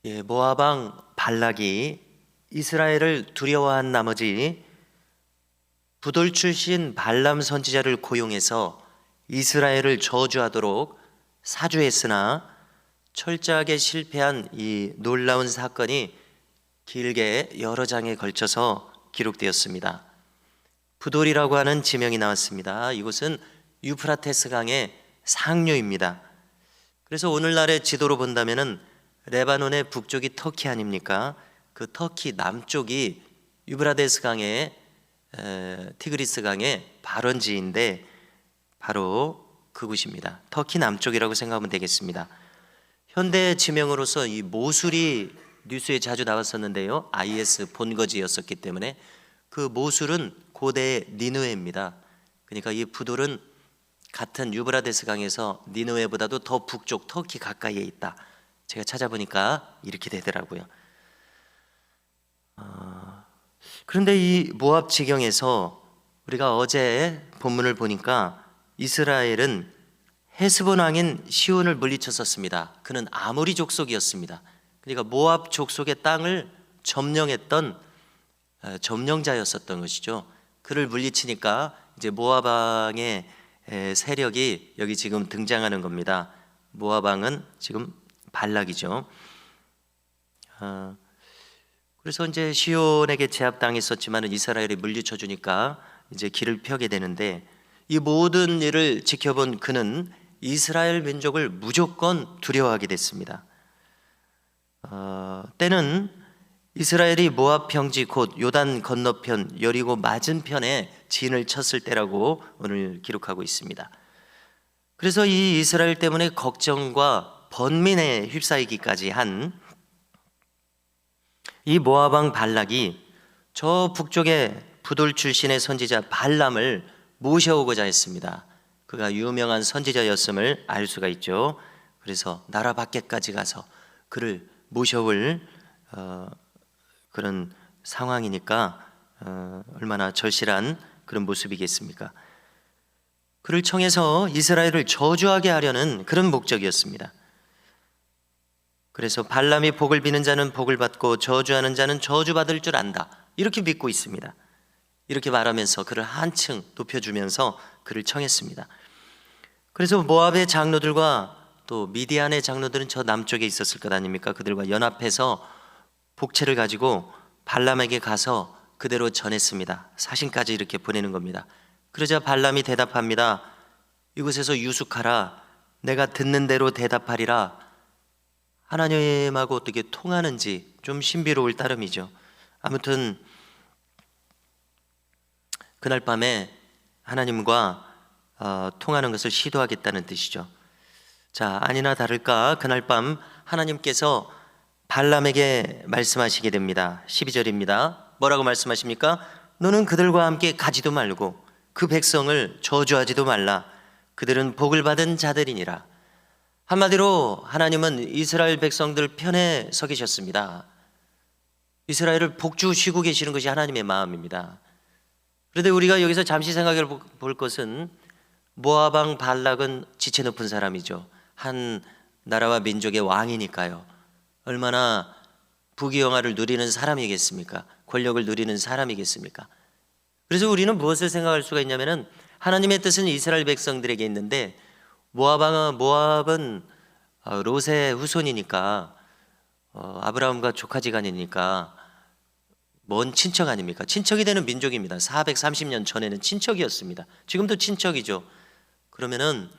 모압 왕 발락이 이스라엘을 두려워한 나머지 부돌 출신 발람 선지자를 고용해서 이스라엘을 저주하도록 사주했으나 철저하게 실패한 이 놀라운 사건이 길게 여러 장에 걸쳐서 기록되었습니다. 부돌이라고 하는 지명이 나왔습니다. 이곳은 유프라테스 강의 상류입니다. 그래서 오늘날의 지도로 본다면은 레바논의 북쪽이 터키 아닙니까? 그 터키 남쪽이 유브라데스 강의 티그리스 강의 발원지인데 바로 그곳입니다. 터키 남쪽이라고 생각하면 되겠습니다. 현대 지명으로서 이 모술이 뉴스에 자주 나왔었는데요. IS 본거지였었기 때문에 그 모술은 고대의 니느웨입니다. 그러니까 이 부돌은 같은 유브라데스 강에서 니느웨보다도 더 북쪽 터키 가까이에 있다. 제가 찾아보니까 이렇게 되더라고요. 그런데 이 모압 지경에서 우리가 어제 본문을 보니까 이스라엘은 헤스본 왕인 시온을 물리쳤었습니다. 그는 아모리 족속이었습니다. 그러니까 모압 족속의 땅을 점령했던 점령자였었던 것이죠. 그를 물리치니까 이제 모압 왕의 세력이 여기 지금 등장하는 겁니다. 모압 왕은 지금 발락이죠. 그래서 이제 시온에게 제압당했었지만 이스라엘이 물리쳐 주니까 이제 길을 펴게 되는데 이 모든 일을 지켜본 그는 이스라엘 민족을 무조건 두려워하게 됐습니다. 때는 이스라엘이 모압 평지 곧 요단 건너편 여리고 맞은편에 진을 쳤을 때라고 오늘 기록하고 있습니다. 그래서 이 이스라엘 때문에 걱정과 번민에 휩싸이기까지 한 이 모압 왕 발락이 저 북쪽의 부돌 출신의 선지자 발람을 모셔오고자 했습니다. 그가 유명한 선지자였음을 알 수가 있죠. 그래서 나라 밖에까지 가서 그를 모셔올 그런 상황이니까 얼마나 절실한 그런 모습이겠습니까? 그를 청해서 이스라엘을 저주하게 하려는 그런 목적이었습니다. 그래서 발람이 복을 비는 자는 복을 받고 저주하는 자는 저주받을 줄 안다, 이렇게 믿고 있습니다. 이렇게 말하면서 그를 한층 높여주면서 그를 청했습니다. 그래서 모압의 장로들과 또 미디안의 장로들은 저 남쪽에 있었을 것 아닙니까? 그들과 연합해서 복채를 가지고 발람에게 가서 그대로 전했습니다. 사신까지 이렇게 보내는 겁니다. 그러자 발람이 대답합니다. 이곳에서 유숙하라. 내가 듣는 대로 대답하리라. 하나님하고 어떻게 통하는지 좀 신비로울 따름이죠. 아무튼 그날 밤에 하나님과 통하는 것을 시도하겠다는 뜻이죠. 자, 아니나 다를까 그날 밤 하나님께서 발람에게 말씀하시게 됩니다. 12절입니다. 뭐라고 말씀하십니까? 너는 그들과 함께 가지도 말고 그 백성을 저주하지도 말라. 그들은 복을 받은 자들이니라. 한마디로 하나님은 이스라엘 백성들 편에 서 계셨습니다. 이스라엘을 복주시고 계시는 것이 하나님의 마음입니다. 그런데 우리가 여기서 잠시 생각해 볼 것은 모압 왕 발락은 지체 높은 사람이죠. 한 나라와 민족의 왕이니까요. 얼마나 부귀영화를 누리는 사람이겠습니까? 권력을 누리는 사람이겠습니까? 그래서 우리는 무엇을 생각할 수가 있냐면은 하나님의 뜻은 이스라엘 백성들에게 있는데 모압은 롯의 후손이니까 아브라함과 조카지간이니까 먼 친척 아닙니까? 친척이 되는 민족입니다. 430년 전에는 친척이었습니다. 지금도 친척이죠. 그러면은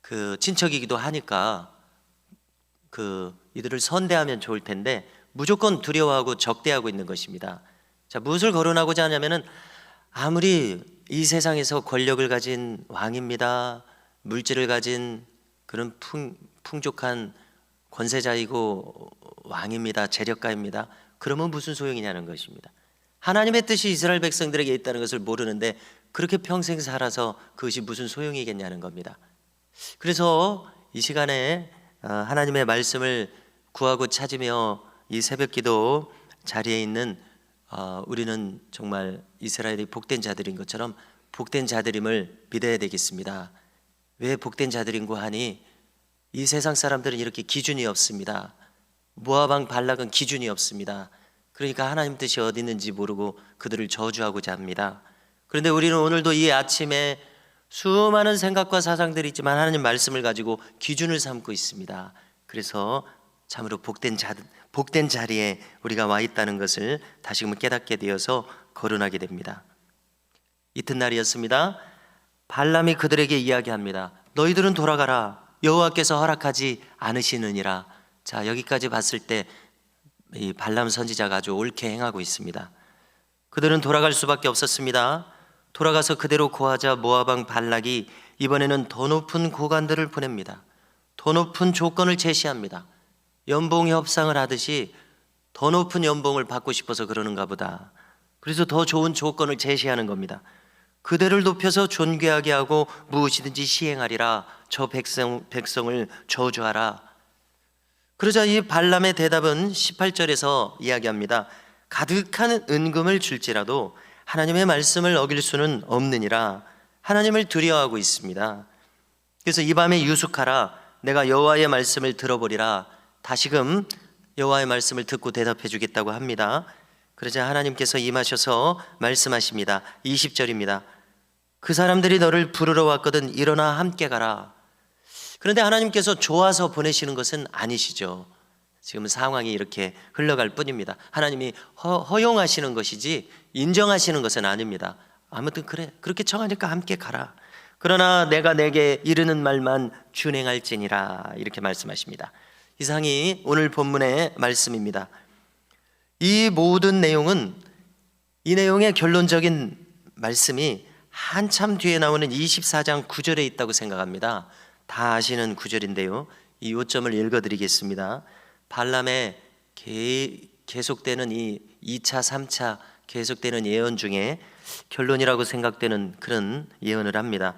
그 친척이기도 하니까 이들을 선대하면 좋을 텐데 무조건 두려워하고 적대하고 있는 것입니다. 자, 무엇을 거론하고자 하냐면은 아무리 이 세상에서 권력을 가진 왕입니다, 물질을 가진 그런 풍족한 권세자이고 왕입니다, 재력가입니다. 그러면 무슨 소용이냐는 것입니다. 하나님의 뜻이 이스라엘 백성들에게 있다는 것을 모르는데 그렇게 평생 살아서 그것이 무슨 소용이겠냐는 겁니다. 그래서 이 시간에 하나님의 말씀을 구하고 찾으며 이 새벽기도 자리에 있는 우리는 정말 이스라엘이 복된 자들인 것처럼 복된 자들임을 믿어야 되겠습니다. 왜 복된 자들인고 하니 이 세상 사람들은 이렇게 기준이 없습니다. 모압 왕 발락은 기준이 없습니다. 그러니까 하나님 뜻이 어디 있는지 모르고 그들을 저주하고자 합니다. 그런데 우리는 오늘도 이 아침에 수많은 생각과 사상들이 있지만 하나님 말씀을 가지고 기준을 삼고 있습니다. 그래서 참으로 복된 자리에 우리가 와 있다는 것을 다시금 깨닫게 되어서 거론하게 됩니다. 이튿날이었습니다. 발람이 그들에게 이야기합니다. 너희들은 돌아가라. 여호와께서 허락하지 않으시느니라. 자, 여기까지 봤을 때 이 발람 선지자가 아주 옳게 행하고 있습니다. 그들은 돌아갈 수밖에 없었습니다. 돌아가서 그대로 고하자 모압 왕 발락이 이번에는 더 높은 고관들을 보냅니다. 더 높은 조건을 제시합니다. 연봉 협상을 하듯이 더 높은 연봉을 받고 싶어서 그러는가 보다. 그래서 더 좋은 조건을 제시하는 겁니다. 그대를 높여서 존귀하게 하고 무엇이든지 시행하리라. 저 백성을 저주하라. 그러자 이 발람의 대답은 18절에서 이야기합니다. 가득한 은금을 줄지라도 하나님의 말씀을 어길 수는 없느니라. 하나님을 두려워하고 있습니다. 그래서 이 밤에 유숙하라. 내가 여호와의 말씀을 들어보리라. 다시금 여호와의 말씀을 듣고 대답해 주겠다고 합니다. 그러자 하나님께서 임하셔서 말씀하십니다. 20절입니다. 그 사람들이 너를 부르러 왔거든 일어나 함께 가라. 그런데 하나님께서 좋아서 보내시는 것은 아니시죠. 지금 상황이 이렇게 흘러갈 뿐입니다. 하나님이 허용하시는 것이지 인정하시는 것은 아닙니다. 아무튼 그래, 그렇게 청하니까 함께 가라. 그러나 내가 내게 이르는 말만 준행할지니라. 이렇게 말씀하십니다. 이상이 오늘 본문의 말씀입니다. 이 모든 내용은, 이 내용의 결론적인 말씀이 한참 뒤에 나오는 24장 9절에 있다고 생각합니다. 다 아시는 구절인데요. 이 요점을 읽어드리겠습니다. 발람의 계속되는 이 2차, 3차 계속되는 예언 중에 결론이라고 생각되는 그런 예언을 합니다.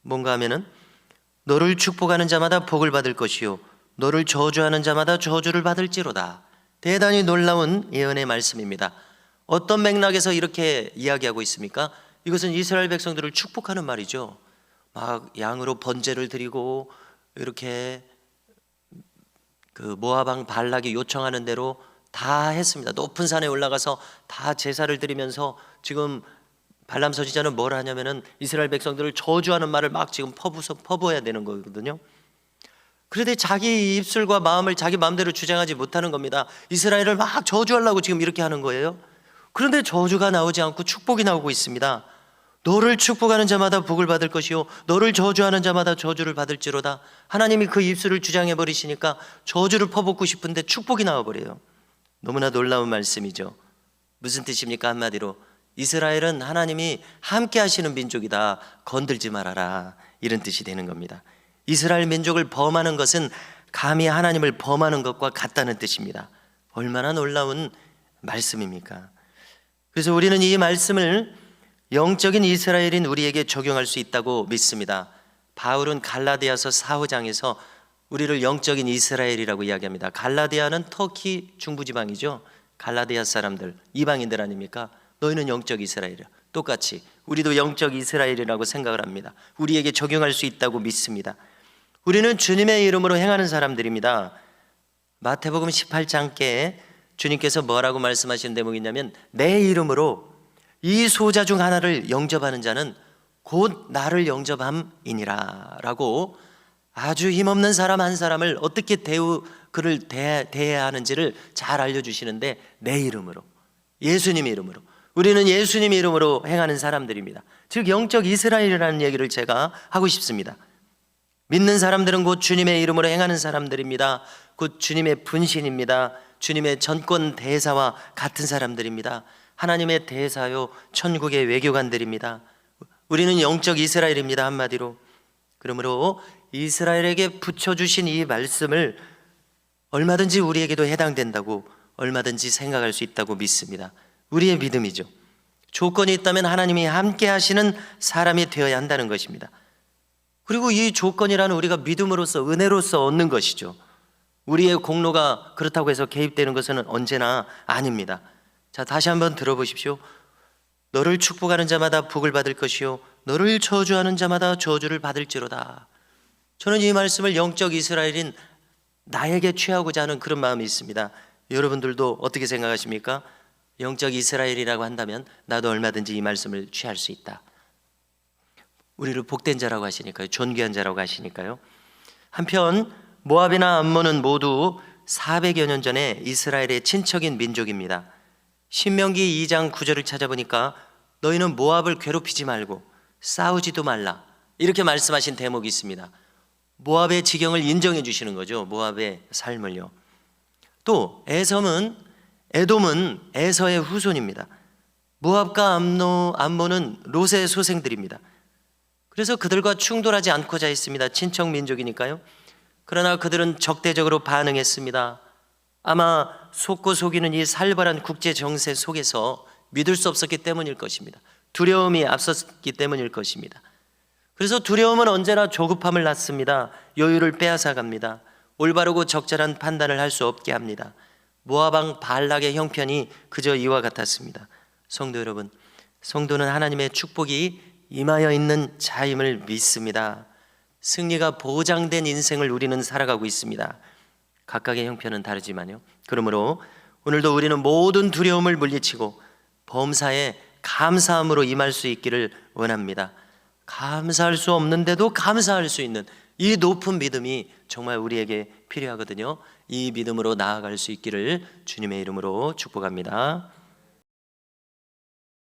뭔가 하면은 너를 축복하는 자마다 복을 받을 것이요 너를 저주하는 자마다 저주를 받을지로다. 대단히 놀라운 예언의 말씀입니다. 어떤 맥락에서 이렇게 이야기하고 있습니까? 이것은 이스라엘 백성들을 축복하는 말이죠. 막 양으로 번제를 드리고 이렇게 그 모압 왕 발락이 요청하는 대로 다 했습니다. 높은 산에 올라가서 다 제사를 드리면서 지금 발람 선지자는 뭘 하냐면은 이스라엘 백성들을 저주하는 말을 막 지금 퍼부어야 되는 거거든요. 그런데 자기 입술과 마음을 자기 마음대로 주장하지 못하는 겁니다. 이스라엘을 막 저주하려고 지금 이렇게 하는 거예요. 그런데 저주가 나오지 않고 축복이 나오고 있습니다. 너를 축복하는 자마다 복을 받을 것이요 너를 저주하는 자마다 저주를 받을지로다. 하나님이 그 입술을 주장해 버리시니까 저주를 퍼붓고 싶은데 축복이 나와버려요. 너무나 놀라운 말씀이죠. 무슨 뜻입니까? 한마디로 이스라엘은 하나님이 함께 하시는 민족이다. 건들지 말아라. 이런 뜻이 되는 겁니다. 이스라엘 민족을 범하는 것은 감히 하나님을 범하는 것과 같다는 뜻입니다. 얼마나 놀라운 말씀입니까? 그래서 우리는 이 말씀을 영적인 이스라엘인 우리에게 적용할 수 있다고 믿습니다. 바울은 갈라디아서 4호장에서 우리를 영적인 이스라엘이라고 이야기합니다. 갈라디아는 터키 중부지방이죠. 갈라디아 사람들, 이방인들 아닙니까? 너희는 영적 이스라엘이야. 똑같이 우리도 영적 이스라엘이라고 생각을 합니다. 우리에게 적용할 수 있다고 믿습니다. 우리는 주님의 이름으로 행하는 사람들입니다. 마태복음 18장께 주님께서 뭐라고 말씀하시는 대목이냐면 내 이름으로 이 소자 중 하나를 영접하는 자는 곧 나를 영접함이니라 라고 아주 힘없는 사람 한 사람을 어떻게 그를 대해야 하는지를 잘 알려주시는데 내 이름으로, 예수님의 이름으로, 우리는 예수님의 이름으로 행하는 사람들입니다. 즉 영적 이스라엘이라는 얘기를 제가 하고 싶습니다. 믿는 사람들은 곧 주님의 이름으로 행하는 사람들입니다. 곧 주님의 분신입니다. 주님의 전권 대사와 같은 사람들입니다. 하나님의 대사요 천국의 외교관들입니다. 우리는 영적 이스라엘입니다. 한마디로. 그러므로 이스라엘에게 붙여주신 이 말씀을 얼마든지 우리에게도 해당된다고 얼마든지 생각할 수 있다고 믿습니다. 우리의 믿음이죠. 조건이 있다면 하나님이 함께 하시는 사람이 되어야 한다는 것입니다. 그리고 이 조건이라는 우리가 믿음으로써 은혜로써 얻는 것이죠. 우리의 공로가 그렇다고 해서 개입되는 것은 언제나 아닙니다. 자, 다시 한번 들어보십시오. 너를 축복하는 자마다 복을 받을 것이요 너를 저주하는 자마다 저주를 받을지로다. 저는 이 말씀을 영적 이스라엘인 나에게 취하고자 하는 그런 마음이 있습니다. 여러분들도 어떻게 생각하십니까? 영적 이스라엘이라고 한다면 나도 얼마든지 이 말씀을 취할 수 있다. 우리를 복된 자라고 하시니까요. 존귀한 자라고 하시니까요. 한편 모압이나 암몬은 모두 400여 년 전에 이스라엘의 친척인 민족입니다. 신명기 2장 9절을 찾아보니까 너희는 모압을 괴롭히지 말고 싸우지도 말라 이렇게 말씀하신 대목이 있습니다. 모압의 지경을 인정해 주시는 거죠. 모압의 삶을요. 또 에돔은 에서의 후손입니다. 모압과 암몬은 롯의 소생들입니다. 그래서 그들과 충돌하지 않고자 했습니다. 친척 민족이니까요. 그러나 그들은 적대적으로 반응했습니다. 아마 속고 속이는 이 살벌한 국제 정세 속에서 믿을 수 없었기 때문일 것입니다. 두려움이 앞섰기 때문일 것입니다. 그래서 두려움은 언제나 조급함을 낳습니다. 여유를 빼앗아 갑니다. 올바르고 적절한 판단을 할 수 없게 합니다. 모압 왕 발락의 형편이 그저 이와 같았습니다. 성도 여러분, 성도는 하나님의 축복이 임하여 있는 자임을 믿습니다. 승리가 보장된 인생을 우리는 살아가고 있습니다. 각각의 형편은 다르지만요. 그러므로 오늘도 우리는 모든 두려움을 물리치고 범사에 감사함으로 임할 수 있기를 원합니다. 감사할 수 없는데도 감사할 수 있는 이 높은 믿음이 정말 우리에게 필요하거든요. 이 믿음으로 나아갈 수 있기를 주님의 이름으로 축복합니다.